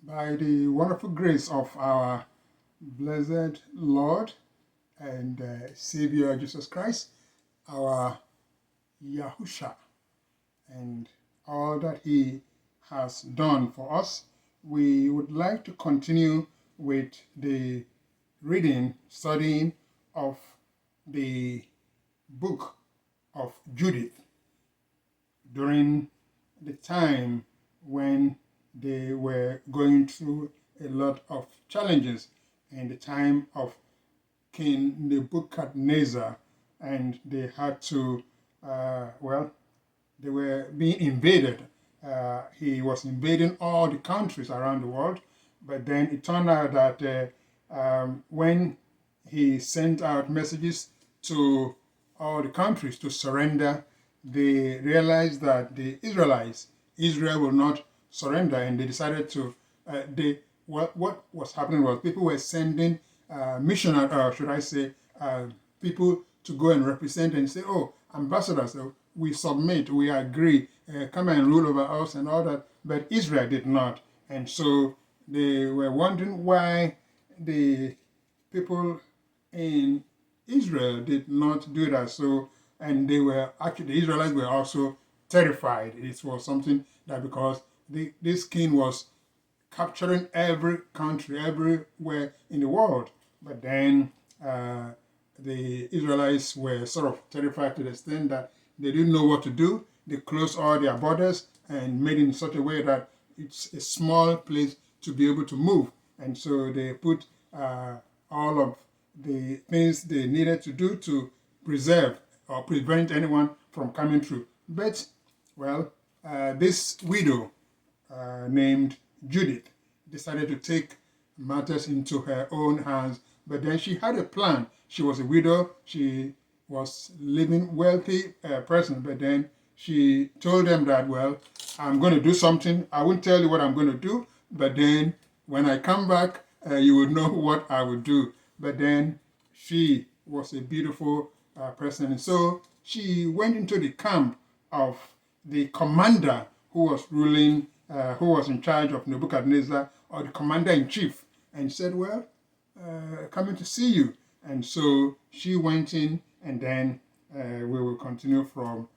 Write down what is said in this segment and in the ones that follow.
By the wonderful grace of our blessed Lord and Savior Jesus Christ, our Yahusha, and all that He has done for us, we would like to continue with the studying of the book of Judith during the time when they were going through a lot of challenges in the time of King Nebuchadnezzar, and they had to, they were being invaded. He was invading all the countries around the world, but then it turned out that when he sent out messages to all the countries to surrender, they realized that the Israel will not surrender, and they decided to, what was happening was people were sending missionaries, or should I say, people to go and represent and say, oh, ambassadors, we submit, we agree, come and rule over us and all that, but Israel did not. And so they were wondering why the people in Israel did not do that. So, and they were actually, the Israelites were also terrified. It was something that because this king was capturing every country, everywhere in the world. But then the Israelites were sort of terrified to the extent that they didn't know what to do. They closed all their borders and made it in such a way that it's a small place to be able to move. And so they put all of the things they needed to do to preserve or prevent anyone from coming through. But, well, this widow named Judith decided to take matters into her own hands, but then she had a plan. She was a widow. She was living wealthy person, but then she told them that, well, I'm going to do something. I won't tell you what I'm going to do, but then when I come back, you will know what I will do. But then she was a beautiful person, and so she went into the camp of the commander who was ruling, who was in charge of Nebuchadnezzar, or the commander-in-chief, and said, well, coming to see you. And so she went in, and then we will continue from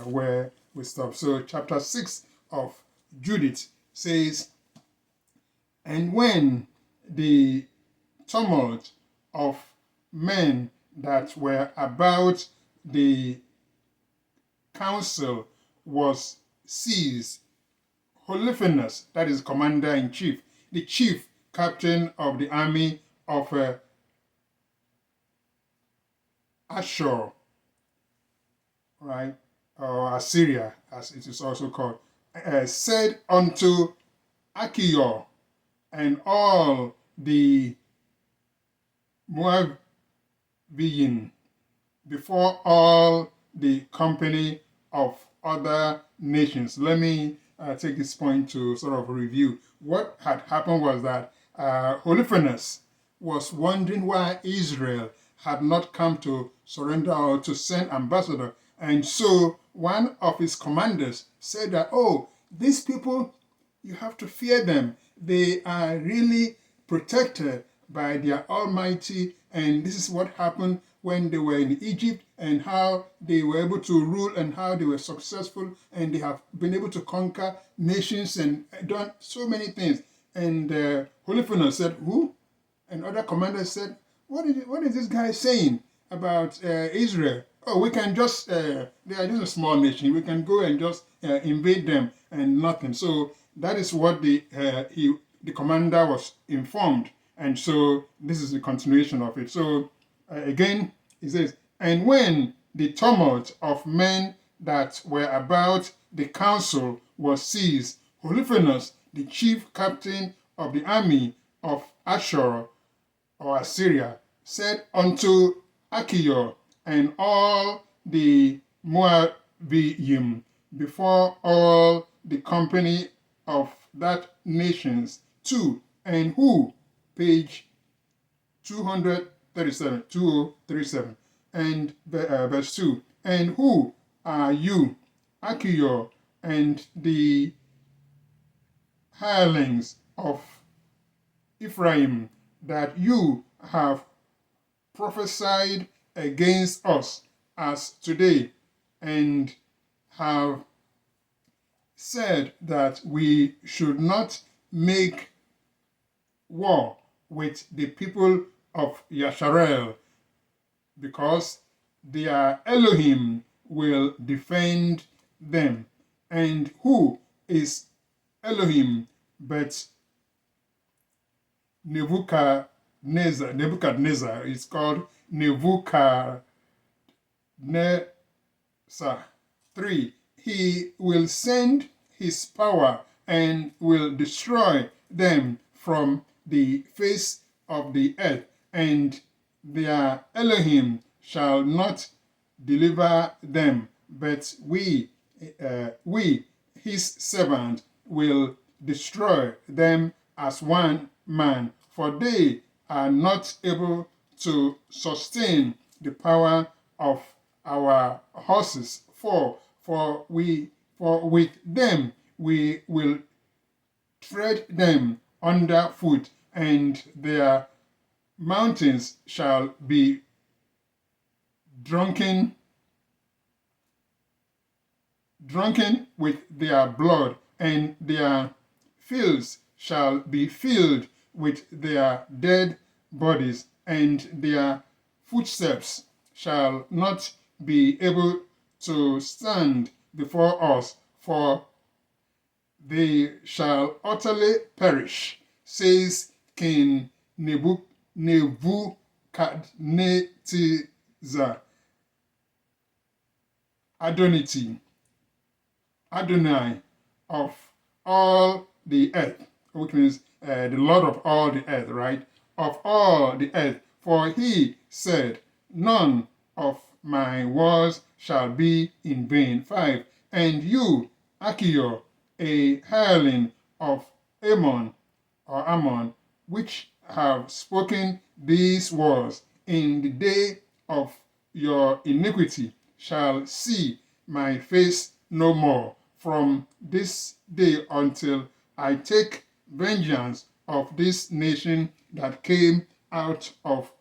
where we stopped. So chapter 6 of Judith says, and when the tumult of men that were about the council was seized, Holofernes, that is commander-in-chief, the chief captain of the army of Ashur, right, or Assyria, as it is also called, said unto Achior and all the Moabian before all the company of other nations. Let me take this point to sort of review. What had happened was that Holofernes was wondering why Israel had not come to surrender or to send ambassador. And so one of his commanders said that, oh, these people, you have to fear them. They are really protected by their Almighty. And this is what happened when they were in Egypt, and how they were able to rule, and how they were successful, and they have been able to conquer nations and done so many things. And Holofernes said, who? And other commanders said, what is this guy saying about Israel? Oh, we can just, they are just a small nation. We can go and just invade them and nothing. So that is what the commander was informed. And so this is the continuation of it. So again, it says, and when the tumult of men that were about the council was seized, Holofernes, the chief captain of the army of Ashur or Assyria, said unto Achior and all the Moabian before all the company of that nations, 2, and who, page 2037, and verse 2, and who are you, Achior, and the hirelings of Ephraim, that you have prophesied against us as today, and have said that we should not make war with the people of Yasharel, because their Elohim will defend them. And who is Elohim but Nebuchadnezzar? Nebuchadnezzar is called Nebuchadnezzar. 3. He will send his power and will destroy them from the face of the earth, and their Elohim shall not deliver them, but we, his servant, will destroy them as one man, for they are not able to sustain the power of our horses. For with them we will tread them underfoot, and their mountains shall be drunken with their blood, and their fields shall be filled with their dead bodies, and their footsteps shall not be able to stand before us, for they shall utterly perish, says King Nebuchadnezzar. Adonai of all the earth, which means the Lord of all the earth, right? Of all the earth. For he said, none of my words shall be in vain. 5. And you, Achio, a hireling of Ammon, which have spoken these words in the day of your iniquity, shall see my face no more from this day until I take vengeance of this nation that came out of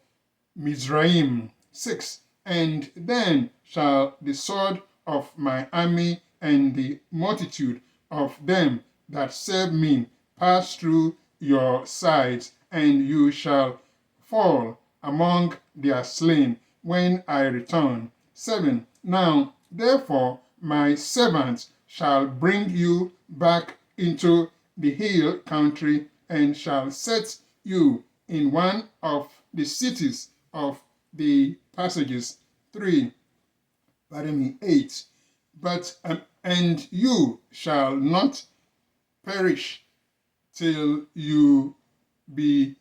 Mizraim. 6. And then shall the sword of my army and the multitude of them that serve me pass through your sides, and you shall fall among their slain when I return. 7. Now therefore my servants shall bring you back into the hill country, and shall set you in one of the cities of the passages. 8. But and you shall not perish till you be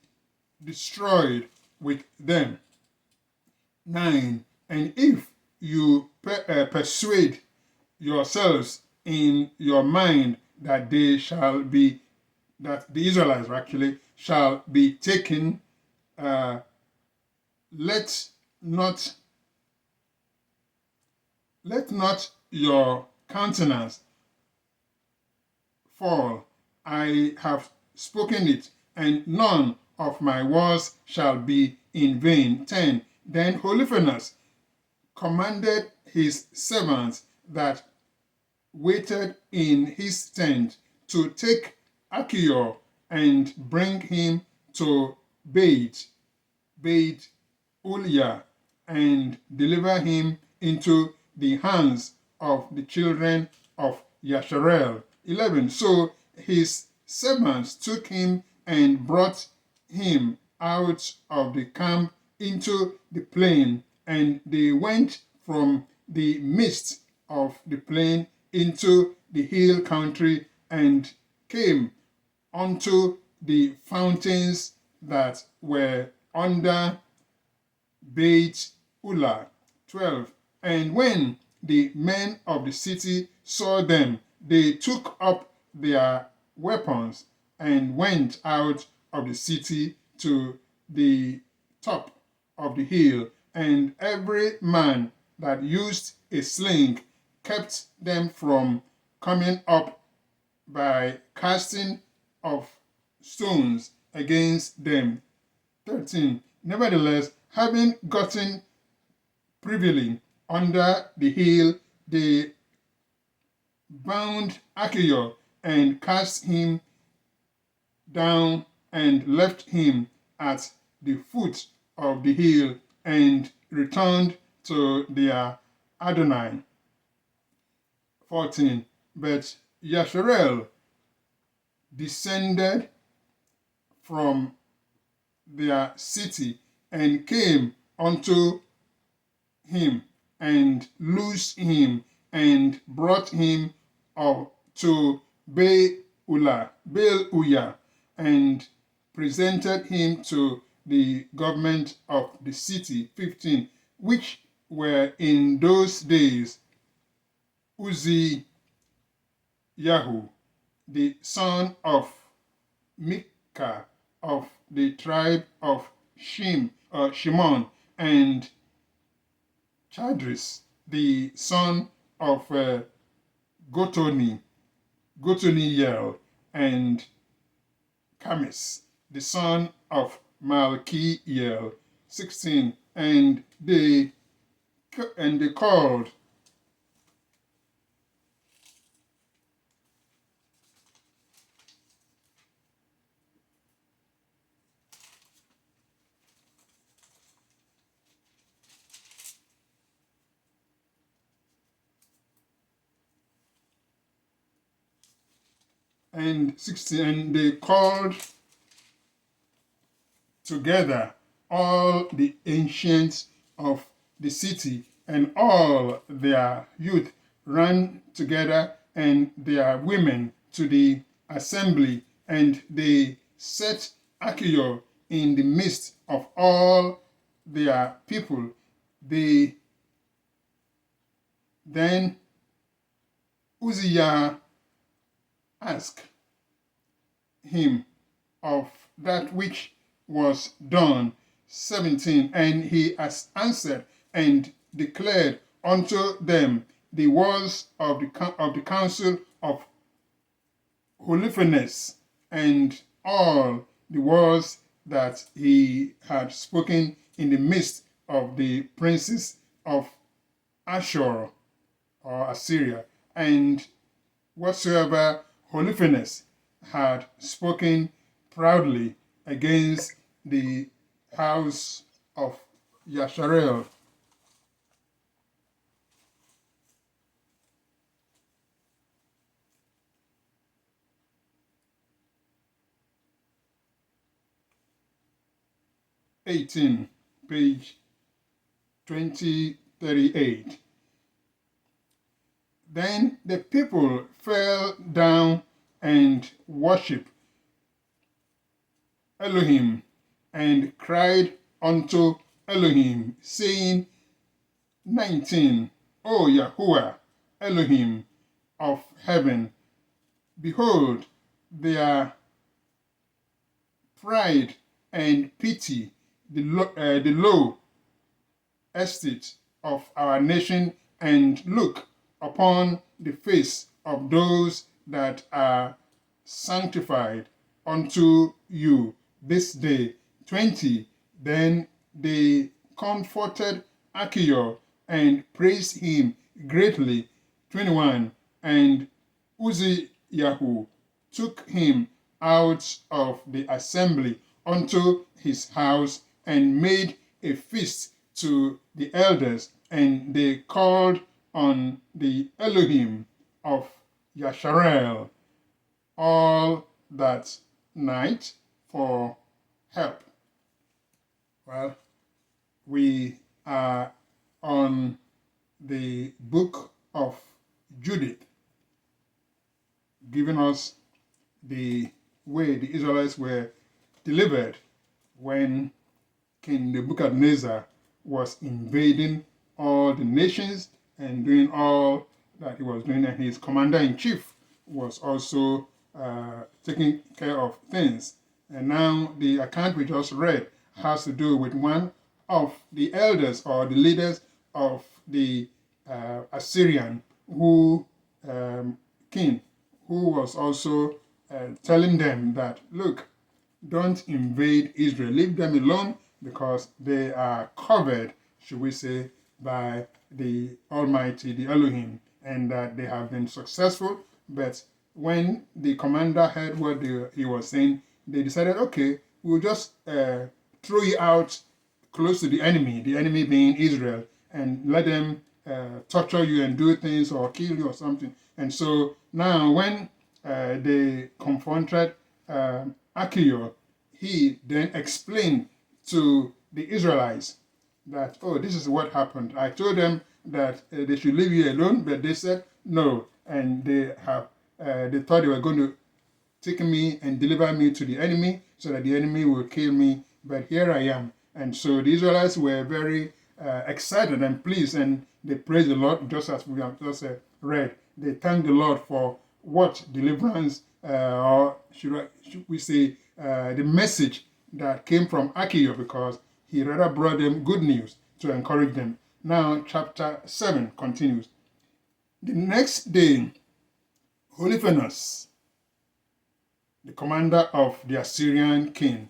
destroyed with them. 9. And if you persuade yourselves in your mind that the Israelites actually shall be taken, let not your countenance fall. I have spoken it, and none of my words shall be in vain. 10. Then Holofernes commanded his servants that waited in his tent to take Achio and bring him to Bethulia, and deliver him into the hands of the children of Yasharel. 11. So his servants took him and brought him out of the camp into the plain, and they went from the midst of the plain into the hill country, and came unto the fountains that were under Bethulia. 12. And when the men of the city saw them, they took up their weapons and went out of the city to the top of the hill, and every man that used a sling kept them from coming up by casting of stones against them. 13. Nevertheless, having gotten privily under the hill, they bound Achior and cast him down and left him at the foot of the hill and returned to their Adonai. 14. But Yasharel descended from their city and came unto him and loosed him and brought him up to Beulah and presented him to the government of the city. 15. Which were in those days Uzziyahu, the son of Micah of the tribe of Shimon, and Chadris, the son of Gotoniel, and Camis, the son of Malkiel. 16. And they called and 16, and they called together all the ancients of the city, and all their youth ran together, and their women to the assembly, and they set Achior in the midst of all their people. Then Uzziah asked him of that which was done. 17. And he has answered and declared unto them the words of the council of Holofernes, and all the words that he had spoken in the midst of the princes of Ashur or Assyria, and whatsoever Holofernes had spoken proudly against the house of Yasharel. Page 2038. Then the people fell down and worshipped Elohim and cried unto Elohim, saying, 19. O YAHWEH, Elohim of heaven, behold their pride and pity the low estate of our nation, and look upon the face of those that are sanctified unto you this day. 20. Then they comforted Achior and praised him greatly. 21. And Uzziyahu took him out of the assembly unto his house and made a feast to the elders, and they called on the Elohim of Yasharel all that night for help. Well, we are on the book of Judith, giving us the way the Israelites were delivered when King Nebuchadnezzar was invading all the nations and doing all that he was doing, and his commander-in-chief was also taking care of things. And now the account we just read has to do with one of the elders or the leaders of the Assyrian king, who was also telling them that, look, don't invade Israel. Leave them alone because they are covered, should we say, by the Almighty, the Elohim, and that they have been successful. But when the commander heard what he was saying, they decided, okay, we'll just throw you out close to the enemy being Israel, and let them torture you and do things or kill you or something. And so now when they confronted Achio, he then explained to the Israelites that, oh, this is what happened. I told them that they should leave you alone, but they said no, and they thought they were going to take me and deliver me to the enemy so that the enemy will kill me, but here I am. And so the Israelites were very excited and pleased, and they praised the Lord, just as we have just read. They thanked the Lord for what deliverance, or should we say, the message that came from Achio, because he rather brought them good news to encourage them. Now, chapter 7 continues. The next day, Holofernes, the commander of the Assyrian king,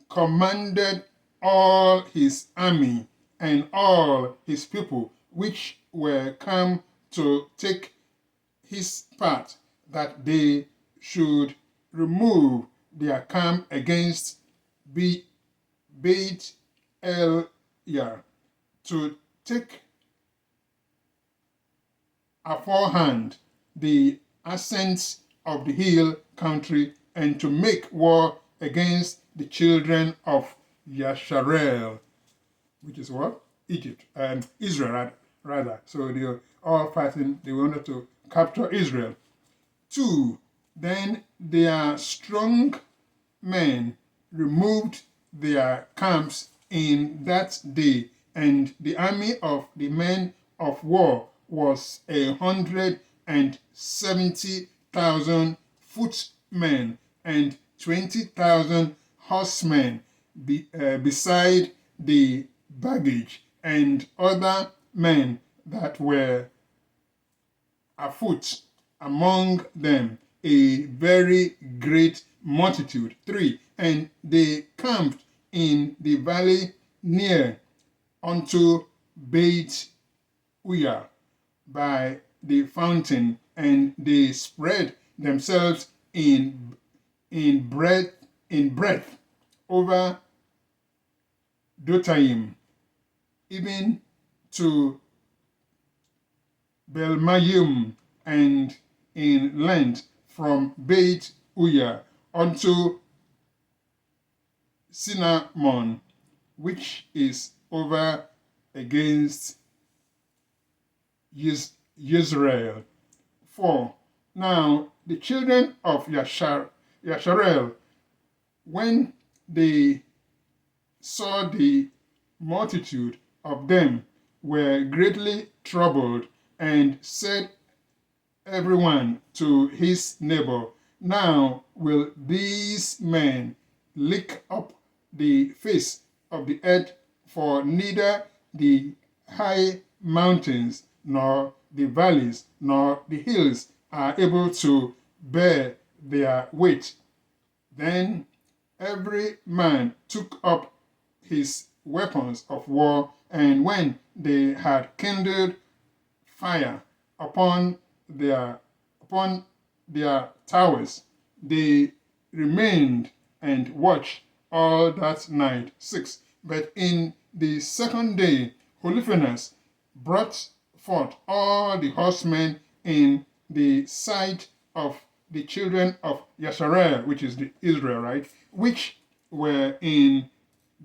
commanded all his army and all his people which were come to take his part, that they should remove their camp against Bethulia, to take aforehand the ascents of the hill country, and to make war against the children of Yasharel, which is what? Egypt, and Israel rather. So they were all fighting, they wanted to capture Israel. 2. Then their strong men removed their camps in that day, and the army of the men of war was 170,000 footmen and 20,000 horsemen, beside the baggage and other men that were afoot, among them a very great multitude. 3. And they camped in the valley near unto Bethulia by the fountain, and they spread themselves in breadth over Dotaim, even to Belmayim, and in length from Beit Uya unto Cinnamon, which is over against Israel. 4. Now the children of Yasharel, when they saw the multitude of them, were greatly troubled, and said everyone to his neighbor, now will these men lick up the face of the earth, for neither the high mountains nor the valleys nor the hills are able to bear their weight. Then every man took up his weapons of war, and when they had kindled fire upon their towers, they remained and watched all that night. 6. But in the second day, Holofernes brought forth all the horsemen in the sight of the children of Yasharel, which is the Israelite, which were in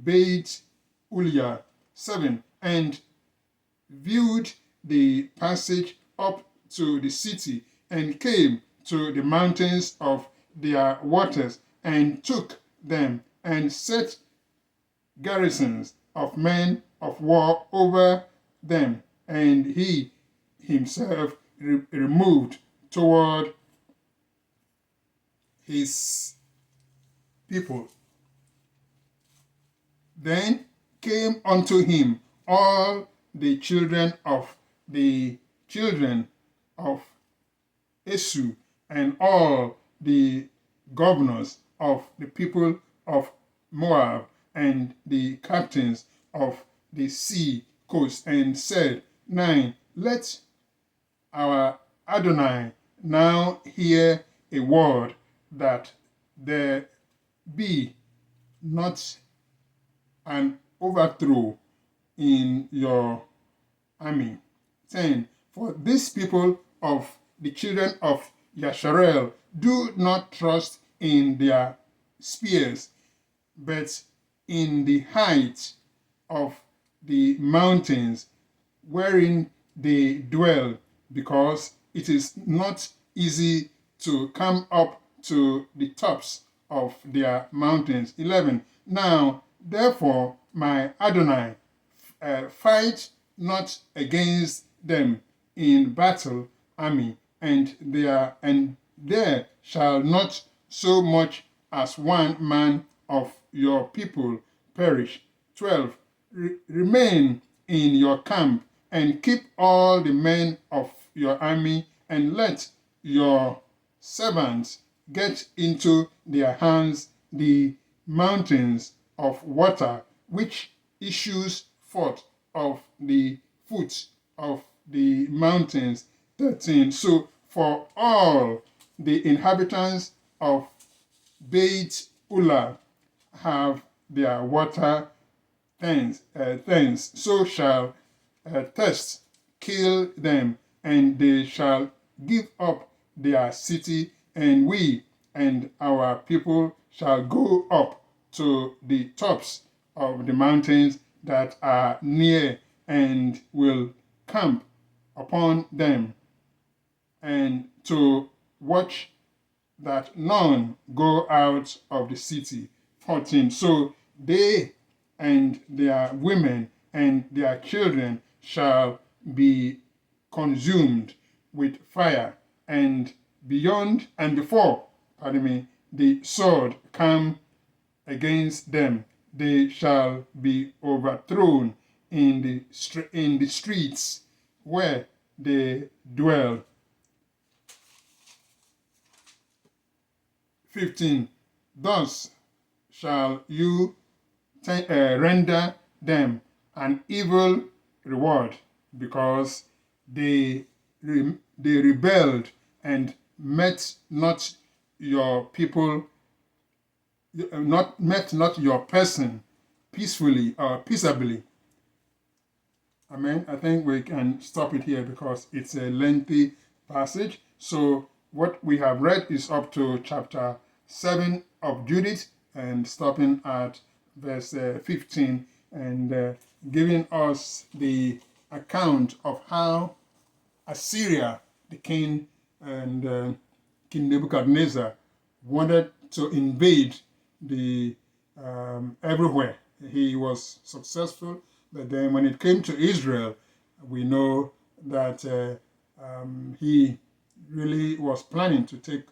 Beit Ulia. 7. And viewed the passage up to the city, and came to the mountains of their waters, and took them, and set garrisons of men of war over them, and he himself removed toward his people. Then came unto him all the children of Esau, and all the governors of the people of Moab and the captains of the sea coast, and said, 9. Let our Adonai now hear a word, that there be not an overthrow in your army. 10. For these people of the children of Yasharel do not trust in their spears, but in the height of the mountains wherein they dwell, because it is not easy to come up to the tops of their mountains. 11. Now, therefore, my Adonai, fight not against them in battle army, and there shall not so much as one man of your people perish. 12. Remain in your camp, and keep all the men of your army, and let your servants get into their hands the mountains of water, which issues forth of the foot of the mountains. 13. So for all the inhabitants of Beit Ula have their water thens, so shall thirst kill them, and they shall give up their city, and we and our people shall go up to the tops of the mountains that are near, and will camp upon them, and to watch that none go out of the city. 14. So they and their women and their children shall be consumed with fire, and before the sword come against them, they shall be overthrown in the streets where they dwell. 15. Thus shall you render them an evil reward, because they rebelled and met not your people, met not your person peacefully or peaceably. Amen. I think we can stop it here because it's a lengthy passage. So what we have read is up to chapter 7 of Judith, and stopping at verse 15, and giving us the account of how Assyria, the king, and King Nebuchadnezzar wanted to invade the everywhere. He was successful, but then when it came to Israel, we know that he really was planning to take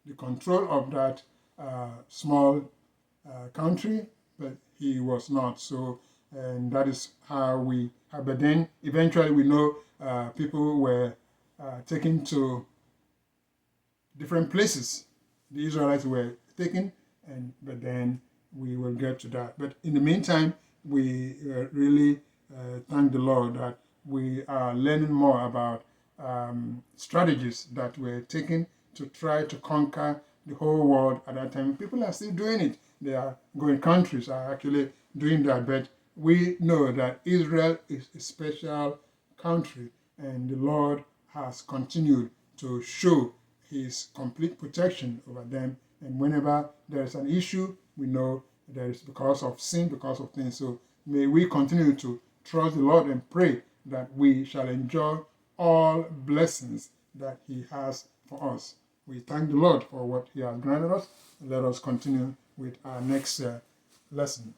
the control of that small country, but he was not. So, and that is how we have. But then eventually we know people were taken to different places. The Israelites were taken, but then we will get to that. But in the meantime, we really thank the Lord that we are learning more about strategies that were taken to try to conquer the whole world at that time. People are still doing it. They are going, countries are actually doing that, but we know that Israel is a special country, and the Lord has continued to show his complete protection over them. And whenever there is an issue, we know that it's because of sin, because of things. So may we continue to trust the Lord and pray that we shall enjoy all blessings that he has for us. We thank the Lord for what he has granted us. Let us continue with our next lesson.